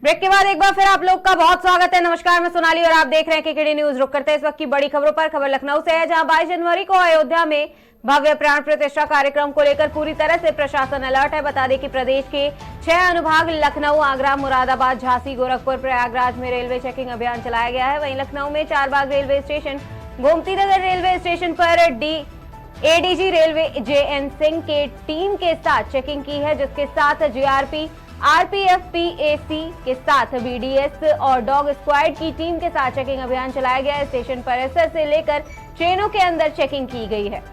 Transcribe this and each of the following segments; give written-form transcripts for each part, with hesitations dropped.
Break के बाद एक बार फिर आप लोग का बहुत स्वागत है। नमस्कार, मैं सोनाली और आप देख रहे हैं केकेडी न्यूज। रुक करते हैं इस वक्त की बड़ी खबरों पर। खबर लखनऊ से है, जहां 22 जनवरी को अयोध्या में भव्य प्राण प्रतिष्ठा कार्यक्रम को लेकर पूरी तरह से प्रशासन अलर्ट है। बता दें कि प्रदेश के 6 अनुभाग लखनऊ, आगरा, मुरादाबाद, झांसी, गोरखपुर, प्रयागराज में रेलवे चेकिंग अभियान चलाया गया है। वहीं लखनऊ में Charbagh railway station, Gomti Nagar railway station पर एडीजी रेलवे JN सिंह के टीम के साथ चेकिंग की है, जिसके साथ GRP, RPF, PAC के साथ BDS और डॉग स्क्वाड की टीम के साथ चेकिंग अभियान चलाया गया है। स्टेशन परिसर से लेकर ट्रेनों के अंदर चेकिंग की गई है।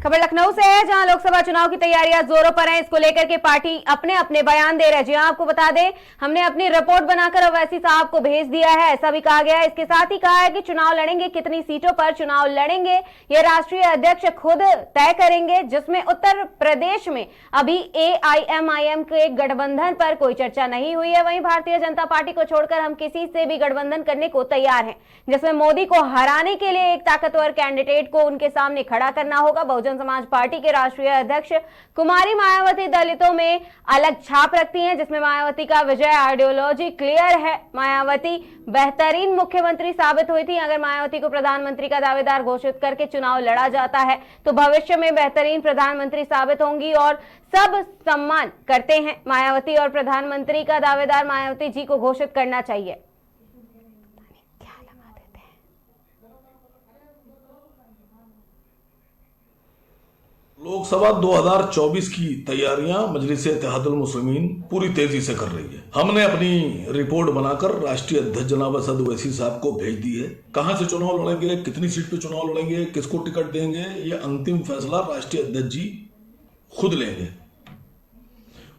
खबर लखनऊ से है, जहां लोकसभा चुनाव की तैयारियां जोरों पर हैं। इसको लेकर के पार्टी अपने अपने बयान दे रहे हैं। जी हां, आपको बता दें, हमने अपनी रिपोर्ट बनाकर अवैसी साहब को भेज दिया है, ऐसा भी कहा गया है। इसके साथ ही कहा है कि चुनाव लड़ेंगे, कितनी सीटों पर चुनाव लड़ेंगे ये राष्ट्रीय अध्यक्ष खुद तय करेंगे, जिसमें उत्तर प्रदेश में अभी AIMIM के गठबंधन पर कोई चर्चा नहीं हुई है। वहीं भारतीय जनता पार्टी को छोड़कर हम किसी से भी गठबंधन करने को तैयार हैं, जिसमें मोदी को हराने के लिए एक ताकतवर कैंडिडेट को उनके सामने खड़ा करना होगा। बहुजन समाज पार्टी के राष्ट्रीय अध्यक्ष कुमारी मायावती दलितों में अलग छाप रखती हैं, जिसमें मायावती का विजय आइडियोलॉजी क्लियर है। मायावती बेहतरीन मुख्यमंत्री साबित हुई थी। अगर मायावती को प्रधानमंत्री का दावेदार घोषित करके चुनाव लड़ा जाता है तो भविष्य में बेहतरीन प्रधानमंत्री साबित होंगी और सब सम्मान करते हैं मायावती, और प्रधानमंत्री का दावेदार मायावती जी को घोषित करना चाहिए। लोकसभा 2024 की तैयारियां मजलिस-ए-इत्तेहादुल मुस्लिमीन पूरी तेजी से कर रही है। हमने अपनी रिपोर्ट बनाकर राष्ट्रीय अध्यक्ष जनाब असद ओवैसी साहब को भेज दी है। कहां से चुनाव लड़ेंगे, कितनी सीट पे चुनाव लड़ेंगे, किसको टिकट देंगे, ये अंतिम फैसला राष्ट्रीय अध्यक्ष जी खुद लेंगे।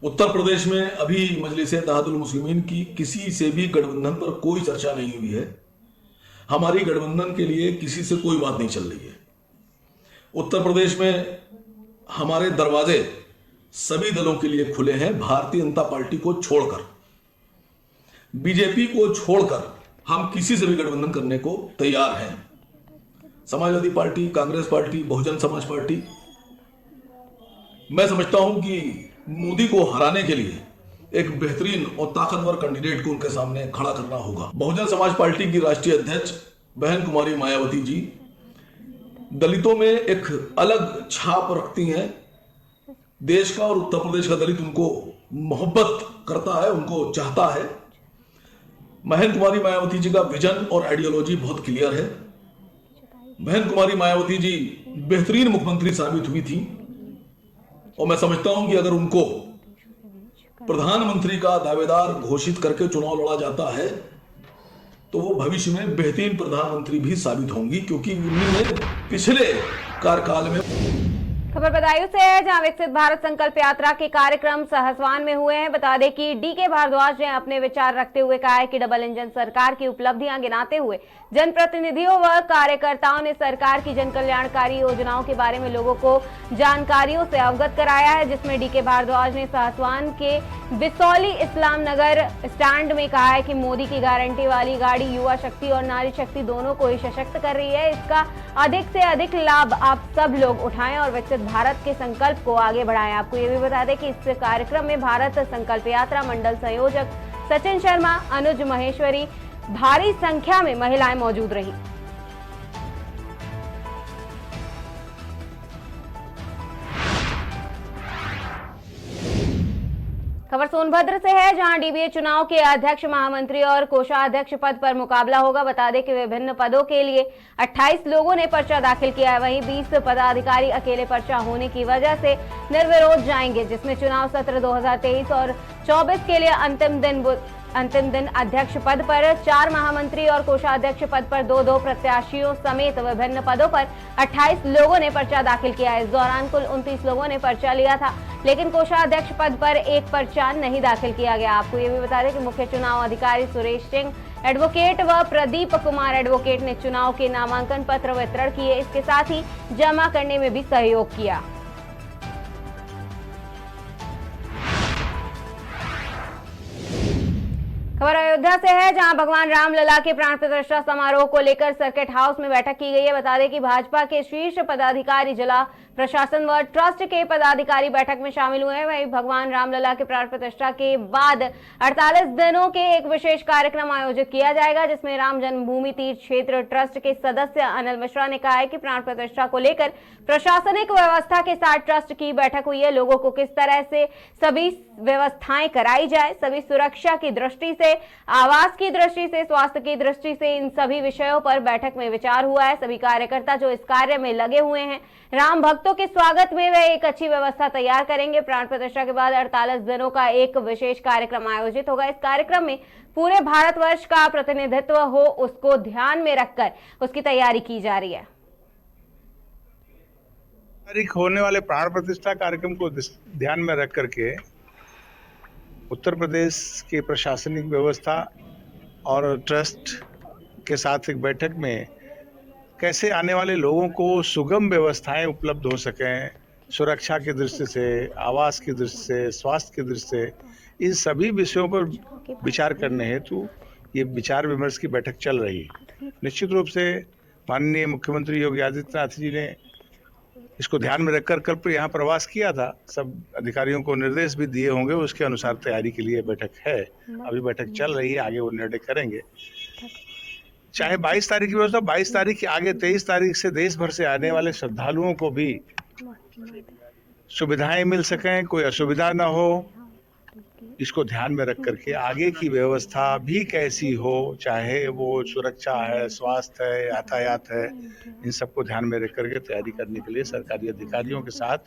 उत्तर प्रदेश में अभी मजलिस-ए-इत्तेहादुल मुस्लिमीन की किसी से भी गठबंधन पर कोई चर्चा नहीं हुई है। हमारी गठबंधन के लिए किसी से कोई बात नहीं चल रही है। उत्तर प्रदेश में हमारे दरवाजे सभी दलों के लिए खुले हैं, भारतीय जनता पार्टी को छोड़कर, बीजेपी को छोड़कर हम किसी से भी गठबंधन करने को तैयार हैं। Samajwadi party, Congress party, Bahujan Samaj party, मैं समझता हूं कि मोदी को हराने के लिए एक बेहतरीन और ताकतवर कैंडिडेट को उनके सामने खड़ा करना होगा। बहुजन समाज पार्टी की राष्ट्रीय अध्यक्ष बहन कुमारी मायावती जी दलितों में एक अलग छाप रखती हैं। देश का और उत्तर प्रदेश का दलित उनको मोहब्बत करता है, उनको चाहता है। बहन कुमारी मायावती जी का विजन और आइडियोलॉजी बहुत क्लियर है। बहन कुमारी मायावती जी बेहतरीन मुख्यमंत्री साबित हुई थी और मैं समझता हूं कि अगर उनको प्रधानमंत्री का दावेदार घोषित करके चुनाव लड़ा जाता है तो वो भविष्य में बेहतरीन प्रधानमंत्री भी साबित होंगी, क्योंकि उन्होंने पिछले कार्यकाल में। खबर बदायूं से है, जहां विकसित भारत संकल्प यात्रा के कार्यक्रम सहसवान में हुए हैं। बता दें कि DK भारद्वाज ने अपने विचार रखते हुए कहा है कि डबल इंजन सरकार की उपलब्धियां गिनाते हुए जनप्रतिनिधियों व कार्यकर्ताओं ने सरकार की जन कल्याणकारी योजनाओं के बारे में लोगों को जानकारियों से अवगत कराया है, जिसमें DK भारद्वाज ने सहसवान के बिसौली इस्लाम नगर स्टैंड में कहा है कि मोदी की गारंटी वाली गाड़ी युवा शक्ति और नारी शक्ति दोनों को ही सशक्त कर रही है। इसका अधिक से अधिक लाभ आप सब लोग उठाएं और विकसित भारत के संकल्प को आगे बढ़ाएं। आपको ये भी बता दें कि इस कार्यक्रम में भारत संकल्प यात्रा मंडल संयोजक सचिन शर्मा, अनुज महेश्वरी, भारी संख्या में महिलाएं मौजूद रही। खबर सोनभद्र से है, जहां DBA चुनाव के अध्यक्ष, महामंत्री और कोषाध्यक्ष पद पर मुकाबला होगा। बता दें कि विभिन्न पदों के लिए 28 लोगों ने पर्चा दाखिल किया है। वहीं 20 पदाधिकारी अकेले पर्चा होने की वजह से निर्विरोध जाएंगे, जिसमें चुनाव सत्र 2023 और 24 के लिए अंतिम दिन अध्यक्ष पद पर 4 महामंत्री और कोषाध्यक्ष पद पर 2-2 प्रत्याशियों समेत विभिन्न पदों पर 28 लोगों ने पर्चा दाखिल किया है। इस दौरान कुल 29 लोगों ने पर्चा लिया था, लेकिन कोषाध्यक्ष पद पर एक पर्चा नहीं दाखिल किया गया। आपको ये भी बता दें कि मुख्य चुनाव अधिकारी सुरेश सिंह एडवोकेट व प्रदीप कुमार एडवोकेट ने चुनाव के नामांकन पत्र वितरण किए, इसके साथ ही जमा करने में भी सहयोग किया। खबर अयोध्या से है, जहां भगवान रामलला के प्राण प्रतिष्ठा समारोह को लेकर सर्किट हाउस में बैठक की गई है। बता दें कि भाजपा के शीर्ष पदाधिकारी, जिला प्रशासन व ट्रस्ट के पदाधिकारी बैठक में शामिल हुए हैं। वहीं भगवान रामलला के प्राण प्रतिष्ठा के बाद 48 दिनों के एक विशेष कार्यक्रम आयोजित किया जाएगा, जिसमें राम जन्मभूमि तीर्थ क्षेत्र ट्रस्ट के सदस्य अनिल मिश्रा ने कहा है कि प्राण प्रतिष्ठा को लेकर प्रशासनिक व्यवस्था के साथ ट्रस्ट की बैठक हुई है। लोगों को किस तरह से सभी व्यवस्थाएं कराई जाए, सभी सुरक्षा की दृष्टि से, आवास की दृष्टि से, स्वास्थ्य की दृष्टि से, इन सभी विषयों पर बैठक में विचार हुआ है। सभी कार्यकर्ता जो इस कार्य में लगे हुए हैं, राम भक्तों के स्वागत में वे एक अच्छी व्यवस्था तैयार करेंगे। प्राण प्रतिष्ठा के बाद 48 दिनों का एक विशेष कार्यक्रम आयोजित होगा। इस कार्यक्रम में पूरे भारतवर्ष का प्रतिनिधित्व हो, उसको ध्यान में रखकर उसकी तैयारी की जा रही है। तारीख होने वाले प्राण प्रतिष्ठा कार्यक्रम को ध्यान में रख करके उत्तर प्रदेश की प्रशासनिक व्यवस्था और ट्रस्ट के साथ एक बैठक में कैसे आने वाले लोगों को सुगम व्यवस्थाएं उपलब्ध हो सकें, सुरक्षा की दृष्टि से, आवास की दृष्टि से, स्वास्थ्य की दृष्टि से, इन सभी विषयों पर विचार करने हेतु ये विचार विमर्श की बैठक चल रही है। निश्चित रूप से माननीय मुख्यमंत्री योगी आदित्यनाथ जी ने इसको ध्यान में रखकर कल यहाँ प्रवास किया था। सब अधिकारियों को निर्देश भी दिए होंगे, उसके अनुसार तैयारी के लिए बैठक है। अभी बैठक चल रही है, आगे वो निर्णय करेंगे। चाहे 22 तारीख की व्यवस्था, 22 तारीख के आगे 23 तारीख से देश भर से आने वाले श्रद्धालुओं को भी सुविधाएं मिल सकें, कोई असुविधा ना हो, इसको ध्यान में रख करके आगे की व्यवस्था भी कैसी हो, चाहे वो सुरक्षा है, स्वास्थ्य है, यातायात है, इन सबको ध्यान में रख करके तैयारी करने के लिए सरकारी अधिकारियों के साथ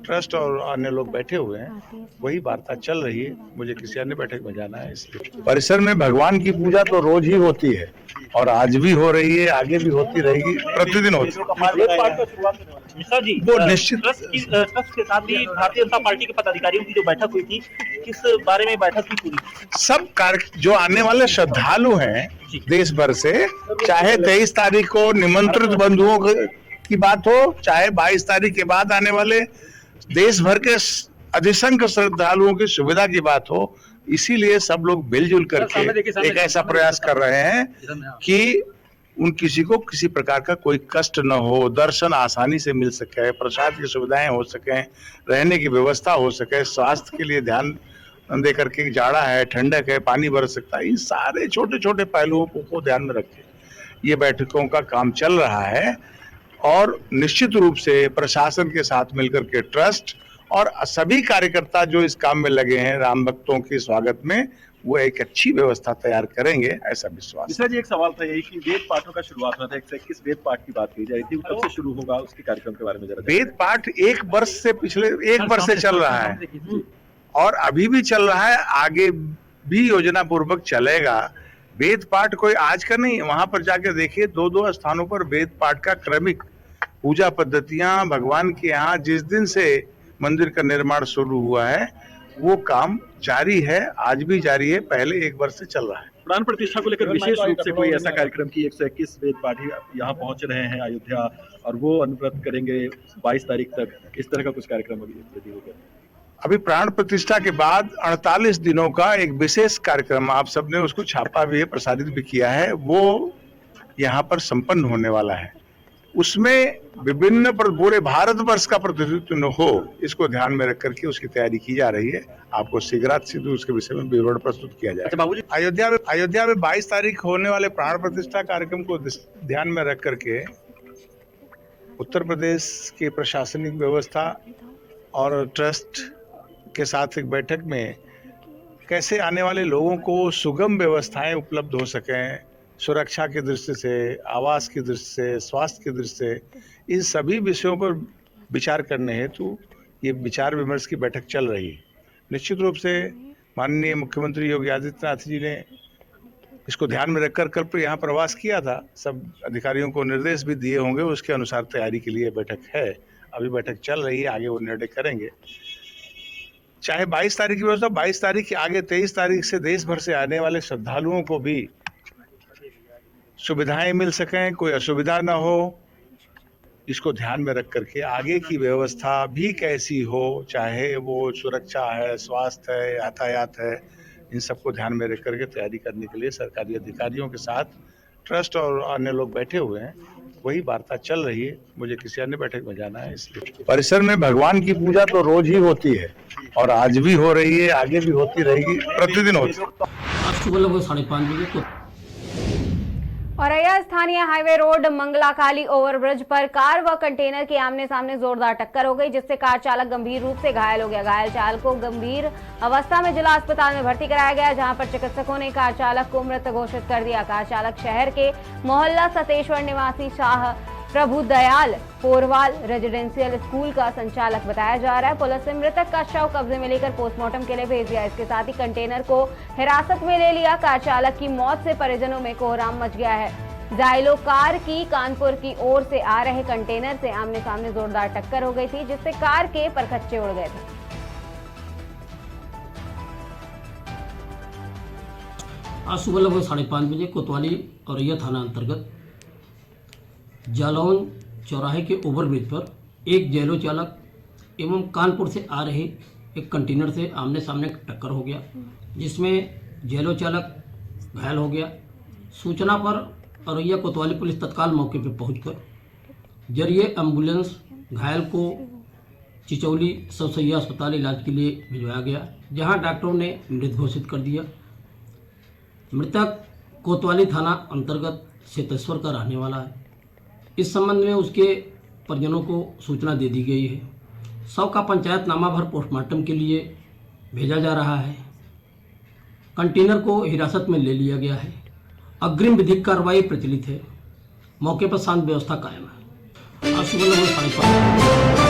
ट्रस्ट और अन्य लोग बैठे हुए हैं। वही वार्ता चल रही है। मुझे किसी अन्य बैठक में जाना है, इसलिए परिसर में भगवान की पूजा तो रोज ही होती है और आज भी हो रही है, आगे भी होती रहेगी, प्रतिदिन होती है। वो निश्चित ट्रस्ट के साथ भी भारतीय जनता पार्टी के पदाधिकारियों की जो बैठक हुई थी, किस बारे में बैठक की पूरी? सब कार्य जो आने वाले श्रद्धालु हैं देश भर से, चाहे 23 तारीख को निमंत्रित बंधुओं की बात हो, चाहे 22 तारीख के बाद आने वाले देश भर के अधिसंख्य श्रद्धालुओं की सुविधा की बात हो, इसीलिए सब लोग मिलजुल करके एक ऐसा प्रयास कर रहे हैं कि उन किसी को किसी प्रकार का कोई कष्ट न हो, दर्शन आसानी से मिल सके, प्रसाद की सुविधाएं हो सके, रहने की व्यवस्था हो सके, स्वास्थ्य के लिए ध्यान दे करके, जाड़ा है, ठंडक है, पानी बरस सकता है, इन सारे छोटे छोटे पहलुओं को ध्यान में रखे ये बैठकों का काम चल रहा है। और निश्चित रूप से प्रशासन के साथ मिलकर के ट्रस्ट और सभी कार्यकर्ता जो इस काम में लगे हैं राम भक्तों के स्वागत में, वो एक अच्छी व्यवस्था तैयार करेंगे, ऐसा विश्वास। मिश्रा जी, एक सवाल था यही कि वेद पाठों का शुरुआत हुआ था, 121 वेद पाठ की बात की जा रही थी, कब से शुरू होगा उसके कार्यक्रम के बारे में जरा? वेद पाठ एक वर्ष से चल रहा है और अभी भी चल रहा है, आगे भी योजना पूर्वक चलेगा। वेद पाठ कोई आज का नहीं, वहां पर जाके देखिए 2-2 स्थानों पर वेद पाठ का क्रमिक पूजा पद्धतियां, भगवान के यहाँ जिस दिन से मंदिर का निर्माण शुरू हुआ है वो काम जारी है, आज भी जारी है, पहले एक वर्ष से चल रहा है। प्राण प्रतिष्ठा को लेकर विशेष रूप से कोई ऐसा कार्यक्रम की 121 वेद पाठी यहाँ पहुंच रहे हैं अयोध्या और वो अनुव्रत करेंगे 22 तारीख तक, इस तरह का कुछ कार्यक्रम यदि होगा? अभी प्राण प्रतिष्ठा के बाद 48 दिनों का एक विशेष कार्यक्रम, आप सबने उसको छापा भी है, प्रसारित भी किया है, वो यहाँ पर संपन्न होने वाला है। उसमें विभिन्न पूरे भारतवर्ष का प्रतिनिधित्व हो, इसको ध्यान में रख करके उसकी तैयारी की जा रही है। आपको शीघ्रातिशीघ्र उसके विषय में विवरण प्रस्तुत किया जाएगा। अयोध्या में 22 तारीख होने वाले प्राण प्रतिष्ठा कार्यक्रम को ध्यान में रख करके उत्तर प्रदेश की प्रशासनिक व्यवस्था और ट्रस्ट के साथ एक बैठक में कैसे आने वाले लोगों को सुगम व्यवस्थाएं उपलब्ध हो सकें, सुरक्षा की दृष्टि से, आवास की दृष्टि से, स्वास्थ्य की दृष्टि से, इन सभी विषयों पर विचार करने हेतु ये विचार विमर्श की बैठक चल रही है। निश्चित रूप से माननीय मुख्यमंत्री योगी आदित्यनाथ जी ने इसको ध्यान में रखकर कल यहाँ प्रवास किया था। सब अधिकारियों को निर्देश भी दिए होंगे, उसके अनुसार तैयारी के लिए बैठक है। अभी बैठक चल रही है, आगे वो निर्णय करेंगे। चाहे 22 तारीख की व्यवस्था, 22 तारीख के आगे 23 तारीख से देश भर से आने वाले श्रद्धालुओं को भी सुविधाएं मिल सकें, कोई असुविधा ना हो, इसको ध्यान में रख करके आगे की व्यवस्था भी कैसी हो, चाहे वो सुरक्षा है, स्वास्थ्य है, यातायात है, इन सबको ध्यान में रख करके तैयारी करने के लिए सरकारी अधिकारियों के साथ ट्रस्ट और अन्य लोग बैठे हुए हैं। वही वार्ता चल रही है। मुझे किसी अन्य बैठक में जाना है, इसलिए परिसर में भगवान की पूजा तो रोज ही होती है और आज भी हो रही है, आगे भी होती रहेगी, प्रतिदिन होती है। आज सुबह लगभग 5:30 बजे को औरैया स्थानीय हाईवे रोड मंगलाकाली ओवरब्रिज पर कार व कंटेनर की आमने सामने जोरदार टक्कर हो गई, जिससे कार चालक गंभीर रूप से घायल हो गया। घायल चालक को गंभीर अवस्था में जिला अस्पताल में भर्ती कराया गया, जहां पर चिकित्सकों ने कार चालक को मृत घोषित कर दिया। कार चालक शहर के मोहल्ला सतेश्वर निवासी शाह प्रभुदयाल पोरवाल रेजिडेंशियल स्कूल का संचालक बताया जा रहा है। पुलिस ने मृतक का शव कब्जे में लेकर पोस्टमार्टम के लिए भेज दिया। इसके साथ ही कंटेनर को हिरासत में ले लिया। कार चालक की मौत से परिजनों में कोहराम मच गया है। जाइलो कार की कानपुर की ओर से आ रहे कंटेनर से आमने सामने जोरदार टक्कर हो गई थी, जिससे कार के परखच्चे उड़ गए थे। आज सुबह लगभग 5:30 बजे कोतवाली औरैया थाना अंतर्गत जालौन चौराहे के ओवरब्रिज पर एक जैलो चालक एवं कानपुर से आ रहे एक कंटेनर से आमने सामने टक्कर हो गया, जिसमें जैलो चालक घायल हो गया। सूचना पर औरैया कोतवाली पुलिस तत्काल मौके पर पहुंचकर जरिए एम्बुलेंस घायल को चिचौली सबसैया अस्पताल इलाज के लिए भिजवाया गया, जहां डॉक्टरों ने मृत घोषित कर दिया। मृतक कोतवाली थाना अंतर्गत सेतेश्वर का रहने वाला है। इस संबंध में उसके परिजनों को सूचना दे दी गई है। शव का पंचायतनामा भर पोस्टमार्टम के लिए भेजा जा रहा है। कंटेनर को हिरासत में ले लिया गया है। अग्रिम विधिक कार्रवाई प्रचलित है। मौके पर शांत व्यवस्था कायम है। आज सुबह लगभग 5:30